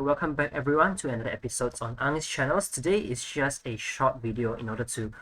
So welcome back everyone to another episode on Ang's channels. Today is just a short video in order to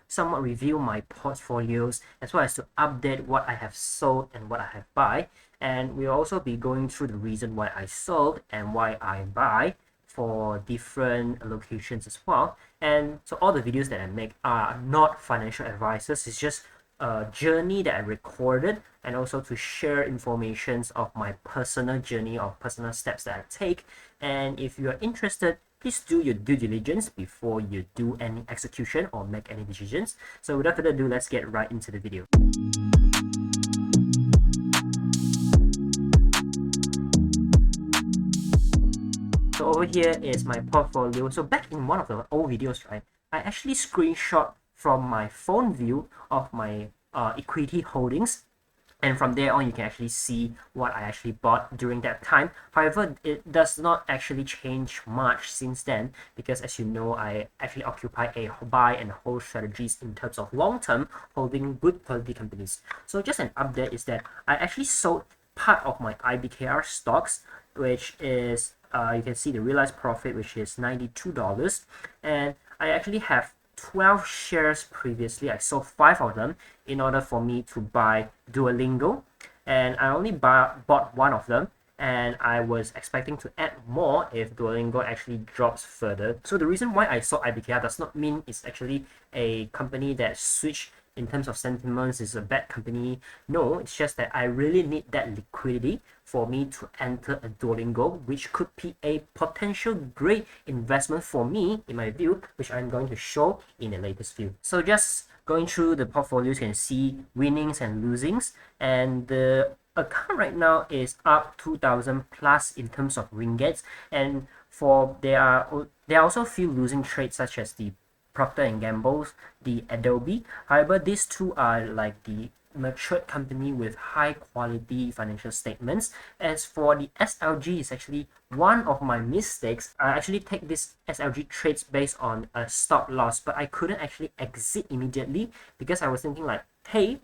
somewhat review my portfolios as well as to update what I have sold and what I have buy. And we'll also be going through the reason why I sold and why I buy for different locations as well. And so all the videos that I make are not financial advices. It's just a journey that I recorded and also to share informations of my personal journey or personal steps that I take. And if you are interested, please do your due diligence before you do any execution or make any decisions. So without further ado, let's get right into the video. So over here is my portfolio. So back in one of the old videos, right, I actually screenshot from my phone view of my equity holdings, and from there on you can actually see what I actually bought during that time. However, it does not actually change much since then, because as you know, I actually occupy a buy and hold strategies in terms of long-term holding good quality companies. So just an update is that I actually sold part of my IBKR stocks, which is you can see the realized profit, which is $92, and I actually have 12 shares previously. I sold 5 of them in order for me to buy Duolingo, and I only bought one of them, and I was expecting to add more if Duolingo actually drops further. So the reason why I sold IBKR does not mean it's actually a company that switched in terms of sentiments is a bad company. No, it's just that I really need that liquidity for me to enter a Duolingo, which could be a potential great investment for me in my view, which I'm going to show in the latest view. So just going through the portfolios, you can see winnings and losings, and the account right now is up 2,000 plus in terms of ringgits, and there are also a few losing trades such as the Procter & Gamble's, the Adobe. However, these two are like the matured company with high quality financial statements. As for the SLG, is actually one of my mistakes. I actually take this SLG trades based on a stop loss, but I couldn't actually exit immediately because I was thinking like, hey,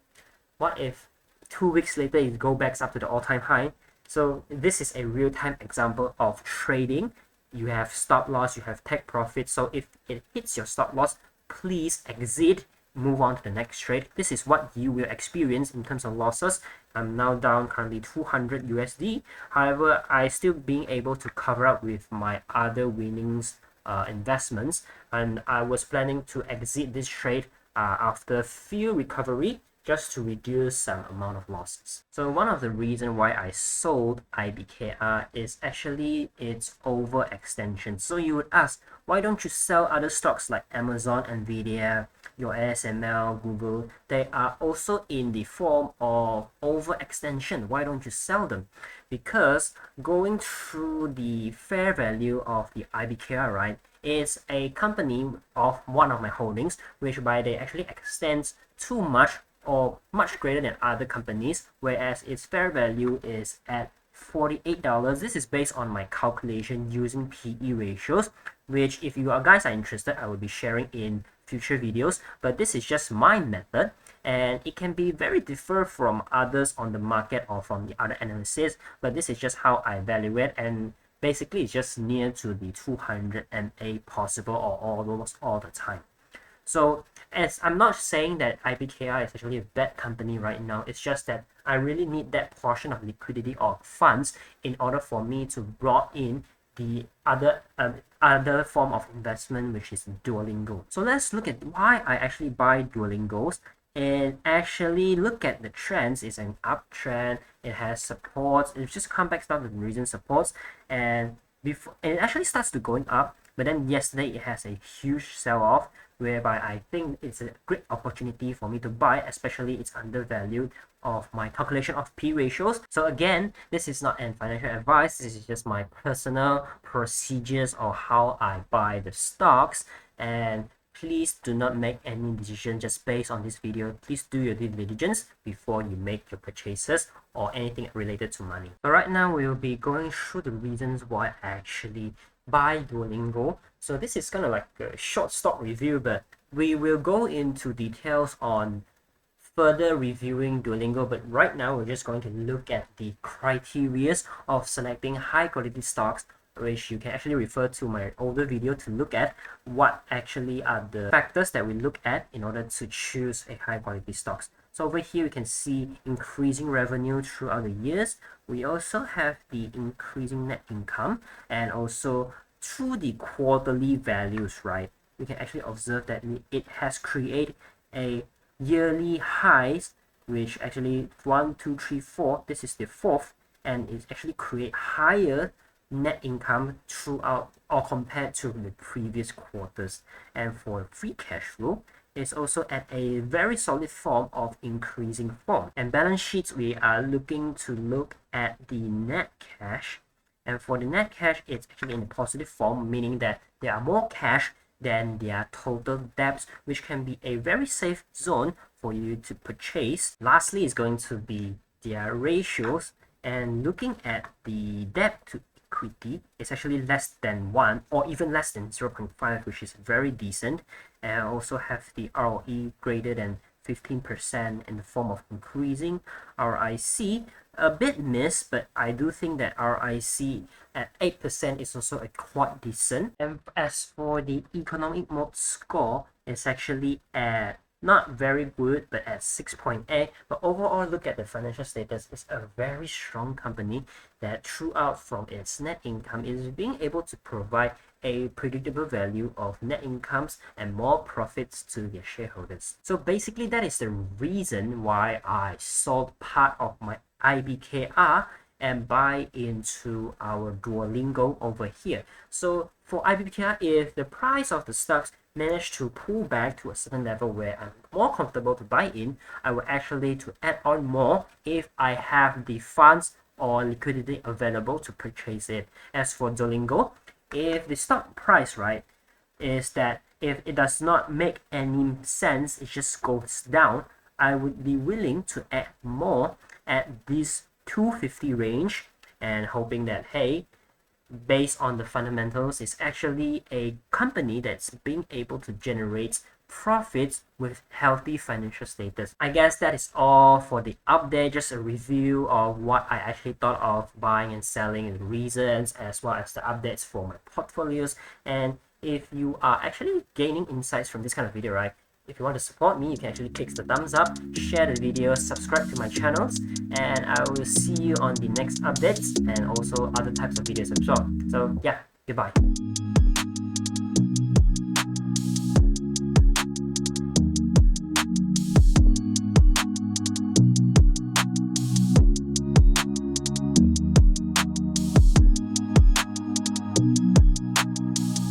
what if 2 weeks later it goes back up to the all-time high? So this is a real-time example of trading. You have stop loss, you have take profit. So if it hits your stop loss, please exit, move on to the next trade. This is what you will experience in terms of losses. I'm now down currently 200 USD. However, I still being able to cover up with my other winnings investments, and I was planning to exit this trade after few recovery, just to reduce some amount of losses. So one of the reasons why I sold IBKR is actually its overextension. So you would ask, why don't you sell other stocks like Amazon, Nvidia, your ASML, Google? They are also in the form of overextension. Why don't you sell them? Because going through the fair value of the IBKR, right, is a company of one of my holdings, which by they actually extends too much or much greater than other companies, whereas its fair value is at $48. This is based on my calculation using PE ratios, which if you guys are interested, I will be sharing in future videos. But this is just my method, and it can be very different from others on the market or from the other analysis, but this is just how I evaluate, and basically it's just near to the 200 MA possible or almost all the time. So as I'm not saying that IBKR is actually a bad company right now, it's just that I really need that portion of liquidity or funds in order for me to brought in the other form of investment, which is Duolingo. So let's look at why I actually buy Duolingos, and actually look at the trends. It's an uptrend, it has supports, it just comes back down to the recent supports, and before it actually starts to going up, but then yesterday it has a huge sell-off, whereby I think it's a great opportunity for me to buy, especially it's undervalued of my calculation of P ratios. So again, this is not an financial advice, this is just my personal procedures or how I buy the stocks, and please do not make any decision just based on this video. Please do your due diligence before you make your purchases or anything related to money. So right now we will be going through the reasons why I actually buy Duolingo. So this is kind of like a short stock review, but we will go into details on further reviewing Duolingo, but right now we're just going to look at the criteria of selecting high quality stocks which you can actually refer to my older video to look at what actually are the factors that we look at in order to choose a high quality stocks. So over here, we can see increasing revenue throughout the years. We also have the increasing net income, and also through the quarterly values, right? We can actually observe that it has created a yearly highs, which actually 1, 2, 3, 4. This is the fourth, and it actually create higher net income throughout or compared to the previous quarters. And for free cash flow, is also at a very solid form of increasing form. And balance sheets, we are looking to look at the net cash. And for the net cash, it's actually in a positive form, meaning that there are more cash than their total debts, which can be a very safe zone for you to purchase. Lastly is going to be their ratios, and looking at the debt to equity, it's actually less than 1 or even less than 0.5, which is very decent. And also have the ROE greater than 15% in the form of increasing RIC. A bit missed, but I do think that RIC at 8% is also a quite decent. And as for the economic mode score, it's actually at not very good, but at 6.8. But overall, look at the financial status. It's a very strong company that throughout from its net income is being able to provide a predictable value of net incomes and more profits to their shareholders. So basically, that is the reason why I sold part of my IBKR and buy into our Duolingo over here. So for IBKR, if the price of the stocks manage to pull back to a certain level where I'm more comfortable to buy in, I will actually to add on more if I have the funds or liquidity available to purchase it. As for Duolingo, if the stock price, right, is that if it does not make any sense, it just goes down, I would be willing to add more at this 250 range, and hoping that, hey, based on the fundamentals, it's actually a company that's being able to generate profits with healthy financial status. I guess that is all for the update, just a review of what I actually thought of buying and selling and reasons, as well as the updates for my portfolios. And if you are actually gaining insights from this kind of video, right, if you want to support me, you can actually click the thumbs up, share the video, subscribe to my channels, and I will see you on the next updates and also other types of videos as well. So yeah, goodbye.